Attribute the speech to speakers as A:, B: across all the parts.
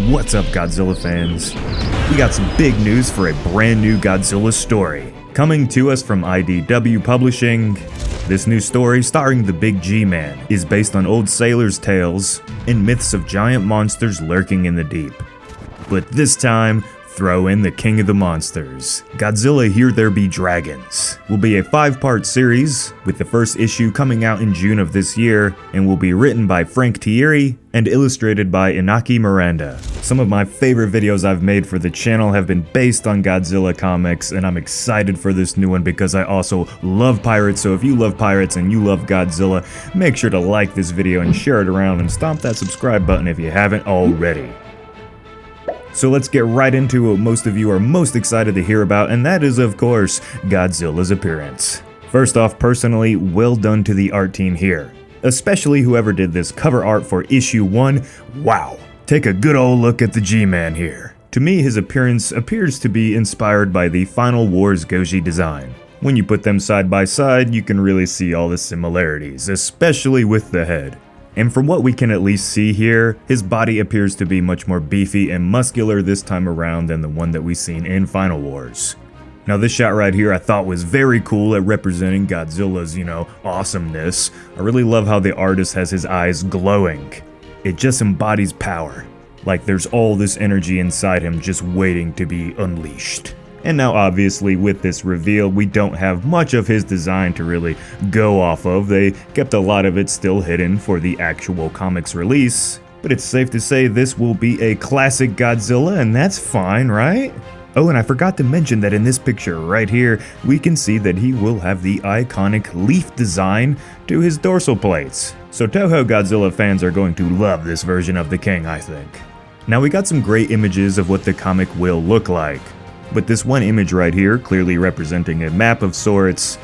A: What's up, Godzilla fans? We got some big news for a brand new Godzilla story. Coming to us from IDW Publishing, this new story starring the Big G-Man is based on old sailors' tales and myths of giant monsters lurking in the deep. But this time, throw in the king of the monsters. Godzilla Here There Be Dragons will be a 5-part series, with the first issue coming out in June of this year, and will be written by Frank Thierry and illustrated by Inaki Miranda. Some of my favorite videos I've made for the channel have been based on Godzilla comics, and I'm excited for this new one because I also love pirates, so if you love pirates and you love Godzilla, make sure to like this video and share it around and stomp that subscribe button if you haven't already. So let's get right into what most of you are most excited to hear about, and that is, of course, Godzilla's appearance. First off, personally, well done to the art team here. Especially whoever did this cover art for issue 1, wow. Take a good old look at the G-Man here. To me, his appearance appears to be inspired by the Final Wars Goji design. When you put them side by side, you can really see all the similarities, especially with the head. And from what we can at least see here, his body appears to be much more beefy and muscular this time around than the one that we've seen in Final Wars. Now this shot right here I thought was very cool at representing Godzilla's, awesomeness. I really love how the artist has his eyes glowing. It just embodies power. Like there's all this energy inside him just waiting to be unleashed. And now obviously with this reveal, we don't have much of his design to really go off of. They kept a lot of it still hidden for the actual comics release. But it's safe to say this will be a classic Godzilla, and that's fine, right? Oh, and I forgot to mention that in this picture right here, we can see that he will have the iconic leaf design to his dorsal plates. So Toho Godzilla fans are going to love this version of the king, I think. Now we got some great images of what the comic will look like. But this one image right here, clearly representing a map of sorts,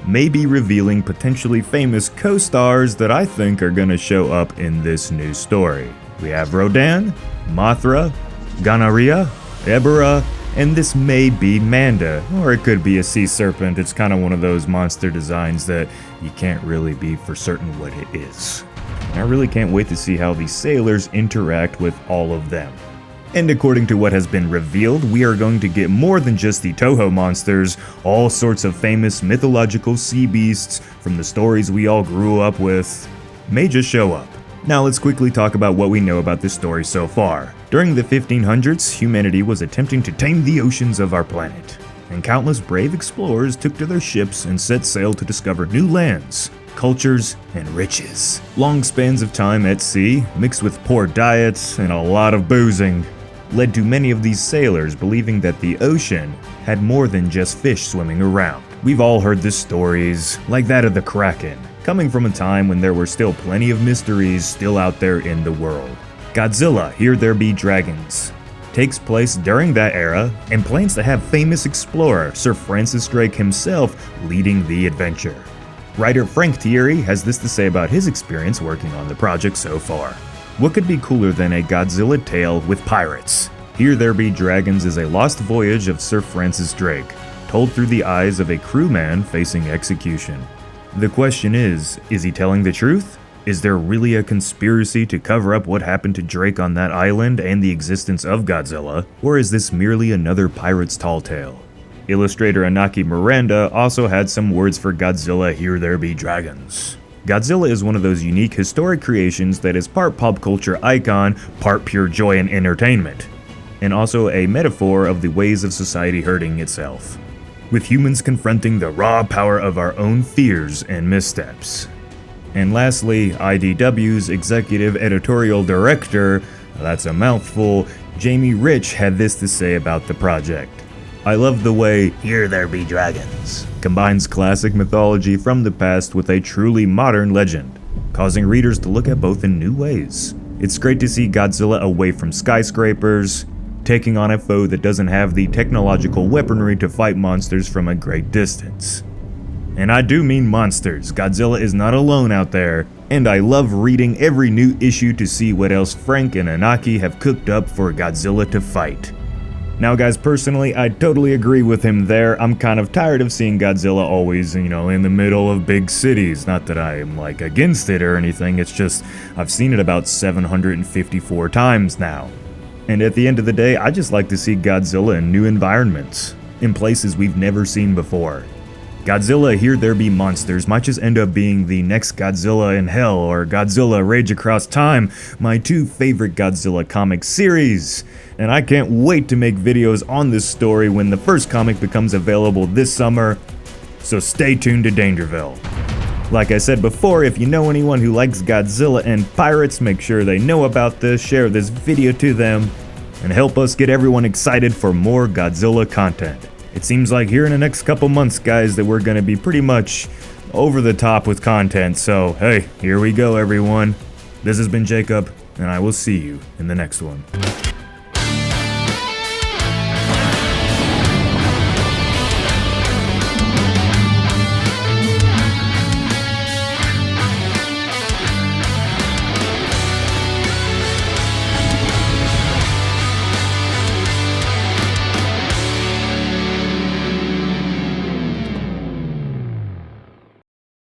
A: may be revealing potentially famous co-stars that I think are gonna show up in this new story. We have Rodan, Mothra, Ganaria, Ebera, and this may be Manda, or it could be a sea serpent. It's kind of one of those monster designs that you can't really be for certain what it is. And I really can't wait to see how the sailors interact with all of them. And according to what has been revealed, we are going to get more than just the Toho monsters. All sorts of famous mythological sea beasts from the stories we all grew up with may just show up. Now let's quickly talk about what we know about this story so far. During the 1500s, humanity was attempting to tame the oceans of our planet, and countless brave explorers took to their ships and set sail to discover new lands, cultures, and riches. Long spans of time at sea, mixed with poor diets and a lot of boozing, led to many of these sailors believing that the ocean had more than just fish swimming around. We've all heard the stories, like that of the Kraken, coming from a time when there were still plenty of mysteries still out there in the world. Godzilla Here There Be Dragons takes place during that era and plans to have famous explorer Sir Francis Drake himself leading the adventure. Writer Frank Thierry has this to say about his experience working on the project so far. What could be cooler than a Godzilla tale with pirates? Here There Be Dragons is a lost voyage of Sir Francis Drake, told through the eyes of a crewman facing execution. The question is he telling the truth? Is there really a conspiracy to cover up what happened to Drake on that island and the existence of Godzilla? Or is this merely another pirate's tall tale? Illustrator Inaki Miranda also had some words for Godzilla Here There Be Dragons. Godzilla is one of those unique historic creations that is part pop culture icon, part pure joy and entertainment, and also a metaphor of the ways of society hurting itself, with humans confronting the raw power of our own fears and missteps. And lastly, IDW's executive editorial director, that's a mouthful, Jamie Rich had this to say about the project. I love the way Here There Be Dragons combines classic mythology from the past with a truly modern legend, causing readers to look at both in new ways. It's great to see Godzilla away from skyscrapers, taking on a foe that doesn't have the technological weaponry to fight monsters from a great distance. And I do mean monsters. Godzilla is not alone out there, and I love reading every new issue to see what else Frank and Inaki have cooked up for Godzilla to fight. Now guys, personally, I totally agree with him there. I'm kind of tired of seeing Godzilla always, in the middle of big cities. Not that I am against it or anything, it's just I've seen it about 754 times now. And at the end of the day, I just like to see Godzilla in new environments, in places we've never seen before. Godzilla Here There Be Monsters might just end up being the next Godzilla in Hell or Godzilla Rage Across Time, my two favorite Godzilla comic series. And I can't wait to make videos on this story when the first comic becomes available this summer, so stay tuned to Dangerville. Like I said before, if you know anyone who likes Godzilla and pirates, make sure they know about this, share this video to them, and help us get everyone excited for more Godzilla content. It seems like here in the next couple months, guys, that we're gonna be pretty much over the top with content, so hey, here we go everyone. This has been Jacob, and I will see you in the next one.